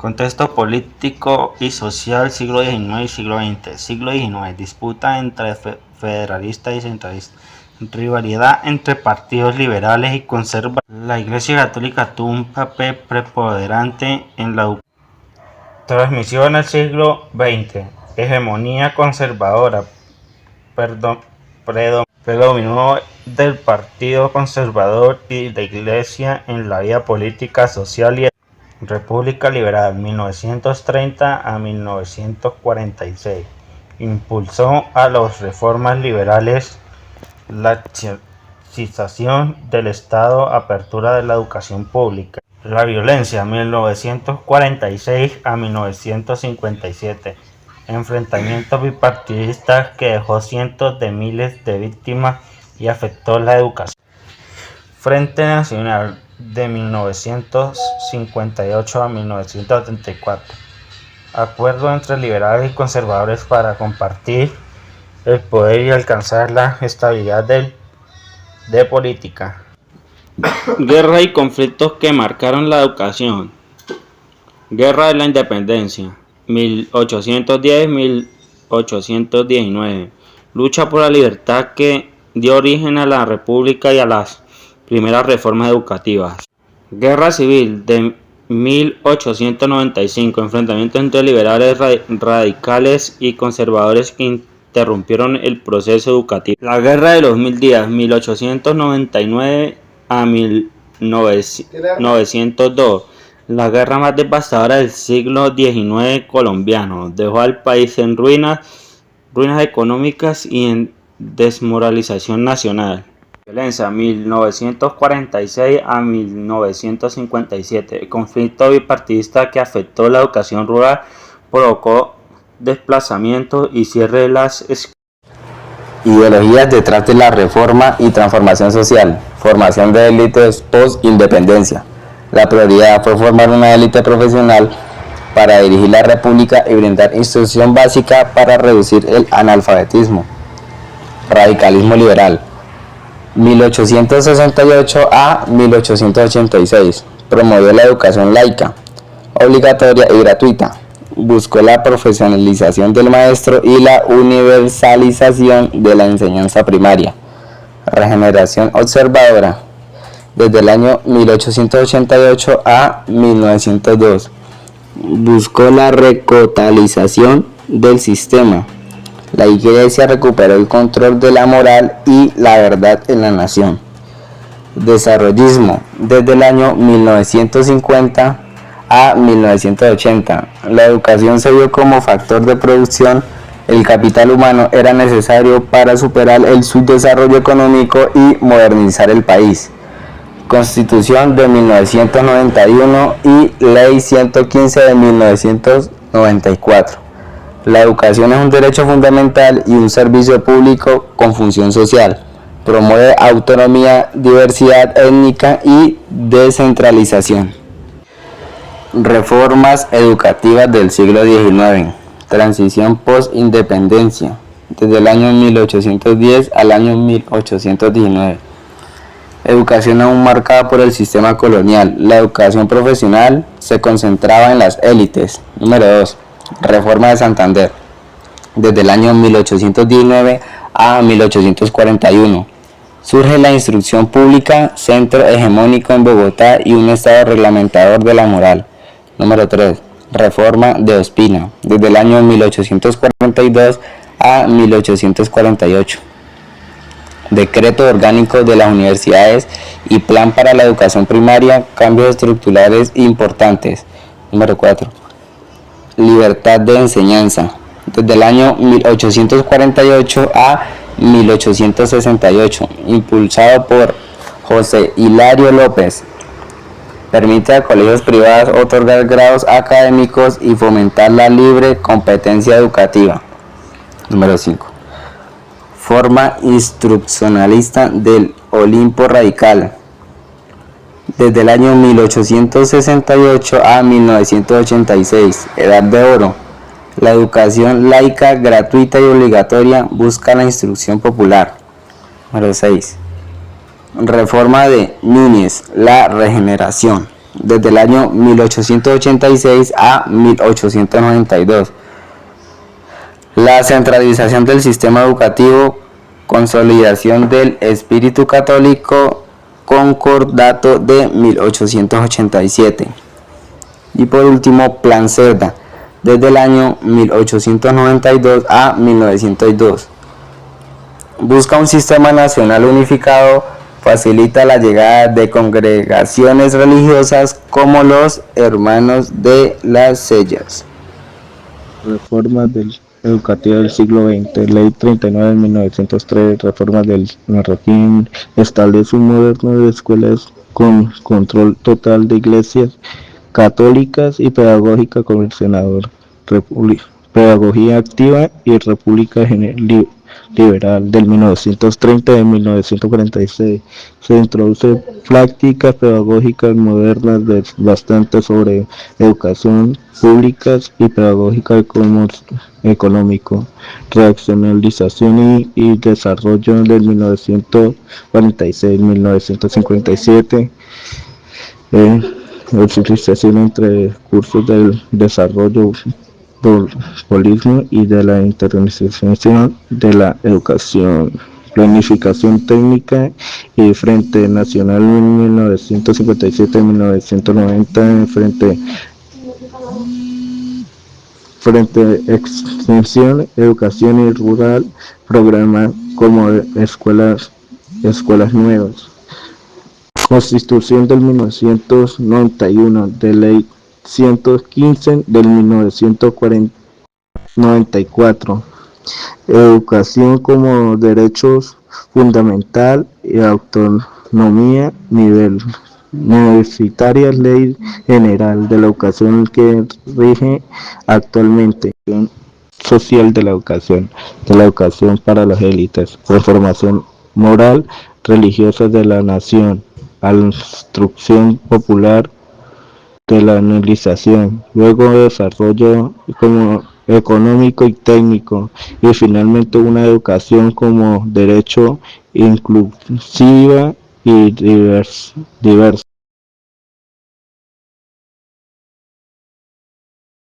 Contexto político y social siglo XIX y siglo XX. Siglo XIX. Disputa entre federalistas y centralistas. Rivalidad entre partidos liberales y conservadores. La Iglesia Católica tuvo un papel preponderante en la educación. Transmisión al siglo XX. Hegemonía conservadora. Predominio del Partido Conservador y la Iglesia en la vida política, social y República Liberal, 1930 a 1946. Impulsó a las reformas liberales, la laicización del Estado, apertura de la educación pública. La violencia, 1946 a 1957. Enfrentamientos bipartidistas que dejó cientos de miles de víctimas y afectó la educación. Frente Nacional, de 1958 a 1974. Acuerdo entre liberales y conservadores para compartir el poder y alcanzar la estabilidad de política. Guerra y conflictos que marcaron la educación. Guerra de la Independencia, 1810-1819. Lucha por la libertad que dio origen a la República y a las primeras reformas educativas. Guerra Civil de 1895. Enfrentamientos entre liberales radicales y conservadores que interrumpieron el proceso educativo. La Guerra de los 1000 días, 1899 a 1902. La guerra más devastadora del siglo XIX colombiano. Dejó al país en ruinas económicas y en desmoralización nacional. Violencia, 1946 a 1957. El conflicto bipartidista que afectó la educación rural provocó desplazamientos y cierre de las escuelas. Ideologías detrás de la reforma y transformación social. Formación de élites post-independencia. La prioridad fue formar una élite profesional para dirigir la república y brindar instrucción básica para reducir el analfabetismo. Radicalismo liberal, 1868 a 1886. Promovió la educación laica, obligatoria y gratuita. Buscó la profesionalización del maestro y la universalización de la enseñanza primaria. Regeneración observadora, desde el año 1888 a 1902. Buscó la recatolización del sistema. La Iglesia recuperó el control de la moral y la verdad en la nación. Desarrollismo, desde el año 1950 a 1980. La educación se vio como factor de producción. El capital humano era necesario para superar el subdesarrollo económico y modernizar el país. Constitución de 1991 y Ley 115 de 1994. La educación es un derecho fundamental y un servicio público con función social. Promueve autonomía, diversidad étnica y descentralización. Reformas educativas del siglo XIX. Transición post-independencia, desde el año 1810 al año 1819. Educación aún marcada por el sistema colonial. La educación profesional se concentraba en las élites. Número 2. Reforma de Santander, desde el año 1819 a 1841. Surge la instrucción pública, centro hegemónico en Bogotá y un estado reglamentador de la moral. Número 3. Reforma de Ospina, desde el año 1842 a 1848. Decreto orgánico de las universidades y plan para la educación primaria, cambios estructurales importantes. Número 4. Libertad de enseñanza, desde el año 1848 a 1868, impulsado por José Hilario López. Permite a colegios privados otorgar grados académicos y fomentar la libre competencia educativa. Número 5. Forma instruccionalista del Olimpo Radical, desde el año 1868 a 1986, Edad de Oro. La educación laica, gratuita y obligatoria busca la instrucción popular. Número 6. Reforma de Núñez, la regeneración, desde el año 1886 a 1892. La centralización del sistema educativo, consolidación del espíritu católico, concordato de 1887. Y por último, Plan Cerda, desde el año 1892 a 1902. Busca un sistema nacional unificado, facilita la llegada de congregaciones religiosas como los Hermanos de las Sellas. Reformas educativas del siglo XX, Ley 39 de 1903, reformas del régimen, establece un modelo de escuelas con control total de iglesias católicas y pedagógica con el senador, pedagogía activa y república liberal del 1930 y 1946. Se introduce prácticas pedagógicas modernas bastante sobre educación públicas y pedagógica como económico, racionalización y desarrollo del 1946-1957, utilización entre cursos del desarrollo populismo y de la internacionalización de la educación, planificación técnica y Frente Nacional en 1957-1990, Frente Extensión, Educación y Rural, programas como escuelas nuevas. Constitución del 1991, de Ley 115 del 1994, educación como derechos fundamental y autonomía nivel universitaria, Ley General de la Educación que rige actualmente, social de la educación para las élites, reformación moral religiosa de la nación, a la instrucción popular de la analización, luego desarrollo como económico y técnico, y finalmente una educación como derecho inclusiva y diversa.